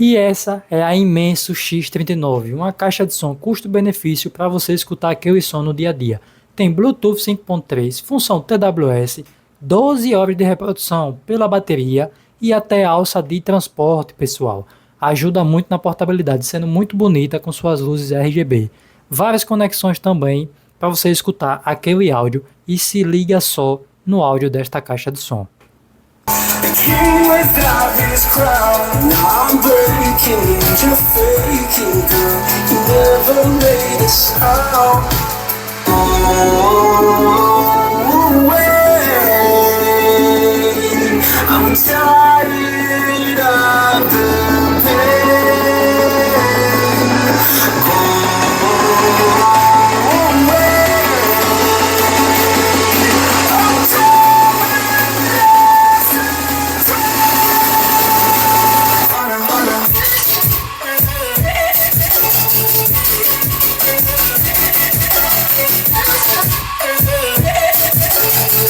E essa é a Imenso X39, uma caixa de som custo-benefício para você escutar aquele som no dia a dia. Tem Bluetooth 5.3, função TWS, 12 horas de reprodução pela bateria e até alça de transporte, pessoal. Ajuda muito na portabilidade, sendo muito bonita com suas luzes RGB. Várias conexões também para você escutar aquele áudio e se liga só no áudio desta caixa de som. The king without his crown. Now I'm breaking, you're faking, girl. You never made a sound. Oh.